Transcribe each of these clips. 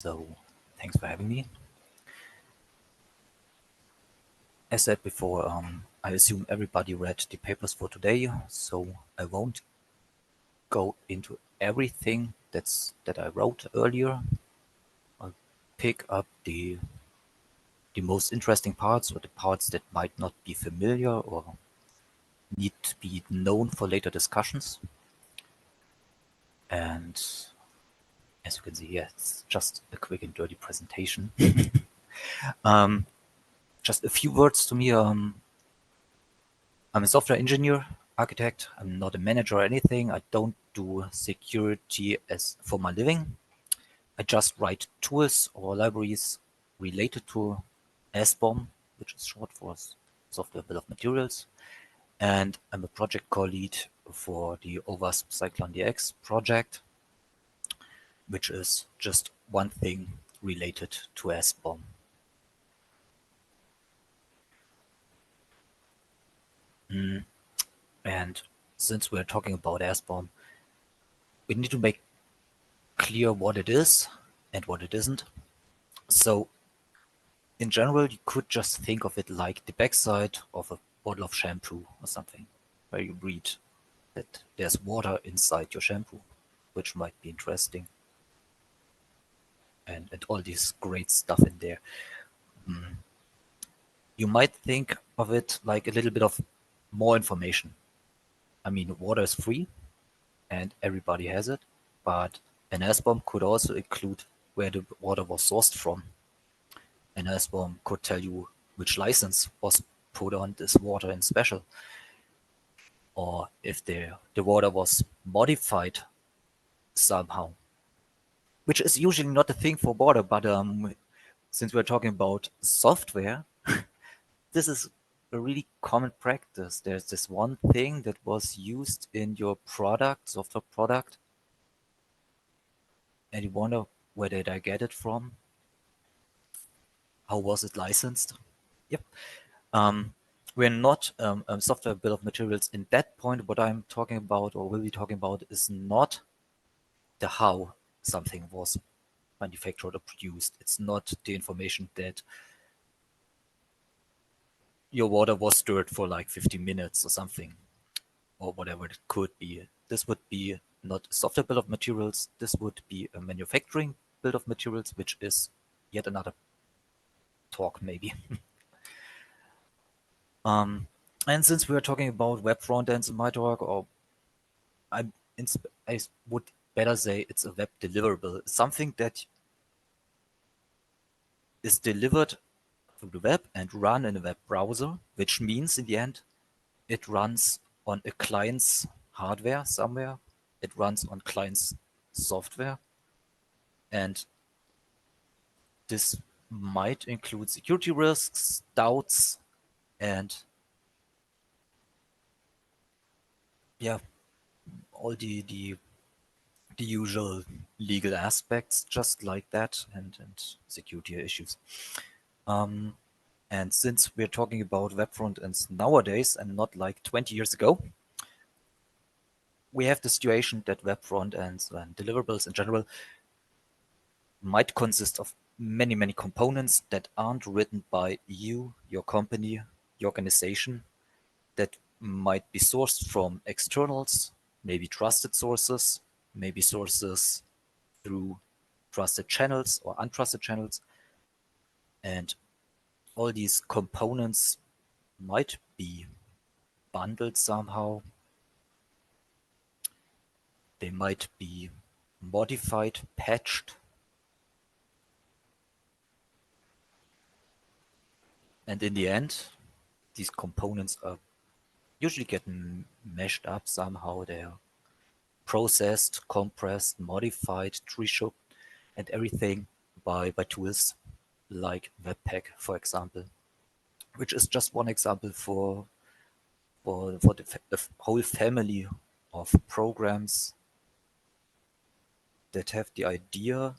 So, thanks for having me. As said before, I assume everybody read the papers for today, so I won't go into everything that I wrote earlier. I'll pick up the most interesting parts, or the parts that might not be familiar or need to be known for later discussions. And as you can see here, it's just a quick and dirty presentation. um, just a few words to me. I'm a software engineer, architect. I'm not a manager or anything. I don't do security as for my living. I just write tools or libraries related to SBOM, which is short for Software Bill of Materials. And I'm a project co-lead for the OWASP Cyclone DX project, which is just one thing related to SBOM. And since we're talking about SBOM, we need to make clear what it is and what it isn't. So in general, you could just think of it like the backside of a bottle of shampoo or something, where you read that there's water inside your shampoo, which might be interesting, and all this great stuff in there. You might think of it like a little bit of more information. I mean, water is free and everybody has it, but an SBOM could also include where the water was sourced from. An SBOM could tell you which license was put on this water in special, or if the water was modified somehow, which is usually not a thing for water, but since we're talking about software, this is a really common practice. There's this one thing that was used in your product, software product, and you wonder where did I get it from? How was it licensed? Yep. Um, we're not a software bill of materials in that point. What I'm talking about or will be talking about is not the how something was manufactured or produced. It's not the information that your water was stirred for like 50 minutes or something, or whatever it could be. This would be not a software bill of materials. This would be a manufacturing bill of materials, which is yet another talk maybe. And since we're talking about web frontends in my talk, or I'm I would better say it's a web deliverable, something that is delivered through the web and run in a web browser, which means in the end it runs on a client's hardware somewhere. It runs on client's software, and this might include security risks, doubts, and yeah, all the usual legal aspects just like that, and security issues. And since we're talking about web frontends nowadays and not like 20 years ago, we have the situation that web frontends and deliverables in general might consist of many, many components that aren't written by you, your company, your organization, that might be sourced from externals, maybe trusted sources, maybe sources through trusted channels or untrusted channels. And all these components might be bundled somehow. They might be modified, patched, and in the end, these components are usually getting meshed up somehow. They're processed, compressed, modified, tree shook, and everything by tools like Webpack, for example, which is just one example for the whole family of programs that have the idea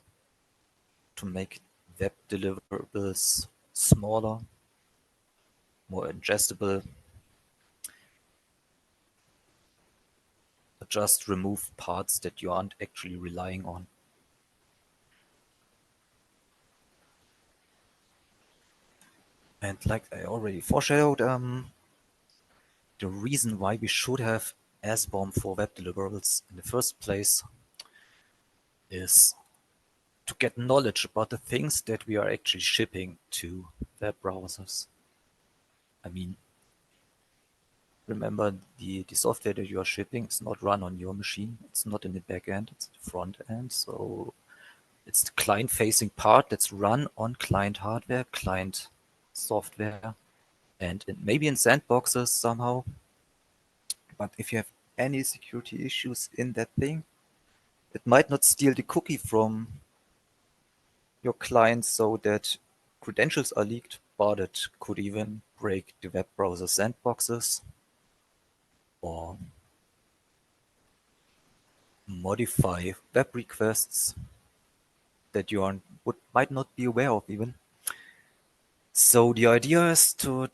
to make web deliverables smaller, more ingestible, just remove parts that you aren't actually relying on. And like I already foreshadowed, the reason why we should have SBOM for web deliverables in the first place is to get knowledge about the things that we are actually shipping to web browsers. I mean, remember the software that you are shipping is not run on your machine. It's not in the back end, it's the front end. So it's the client-facing part that's run on client hardware, client software, and maybe in sandboxes somehow. But if you have any security issues in that thing, it might not steal the cookie from your client so that credentials are leaked, but it could even break the web browser sandboxes or modify web requests that you might not be aware of even. So the idea is to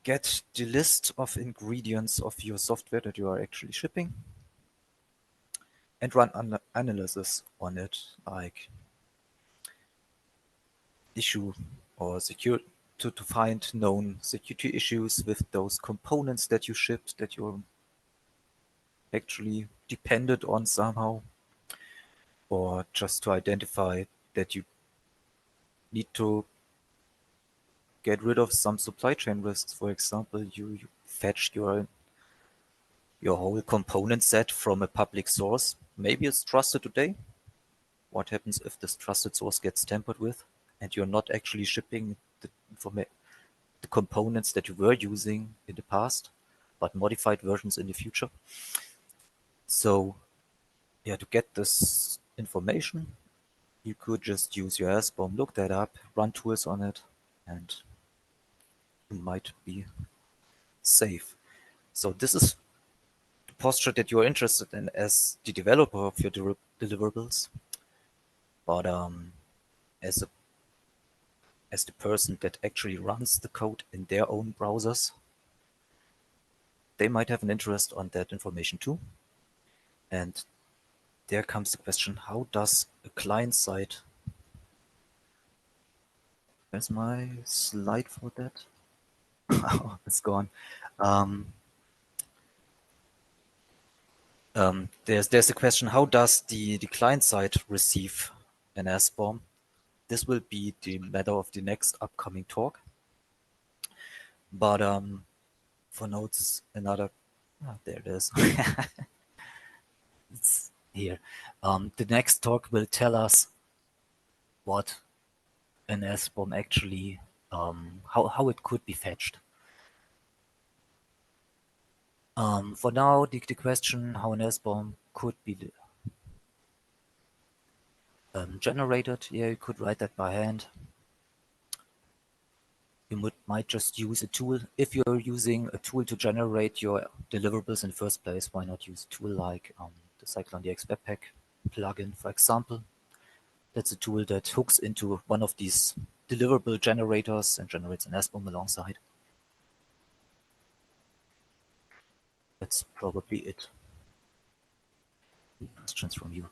get the list of ingredients of your software that you are actually shipping and run analysis on it, like issue or secure to find known security issues with those components that you shipped that you're actually dependent on somehow, or just to identify that you need to get rid of some supply chain risks. For example, you fetch your whole component set from a public source. Maybe it's trusted today. What happens if this trusted source gets tampered with and you're not actually shipping the components that you were using in the past, but modified versions in the future? So yeah, to get this information, you could just use your SBOM, look that up, run tools on it, and you might be safe. So this is the posture that you're interested in as the developer of your deliverables. But as the person that actually runs the code in their own browsers, they might have an interest on that information too. And there comes the question, how does a client side, where's my slide for that? Oh, it's gone. There's a question, how does the client side receive an SBOM? This will be the matter of the next upcoming talk. But for now, it's another, there it is. It's here. The next talk will tell us what an SBOM actually, how it could be fetched. For now, the question how an SBOM could be generated, yeah, you could write that by hand. You might just use a tool. If you're using a tool to generate your deliverables in the first place, why not use a tool like the CycloneDX Webpack plugin, for example? That's a tool that hooks into one of these deliverable generators and generates an SBOM alongside. That's probably it. Questions from you.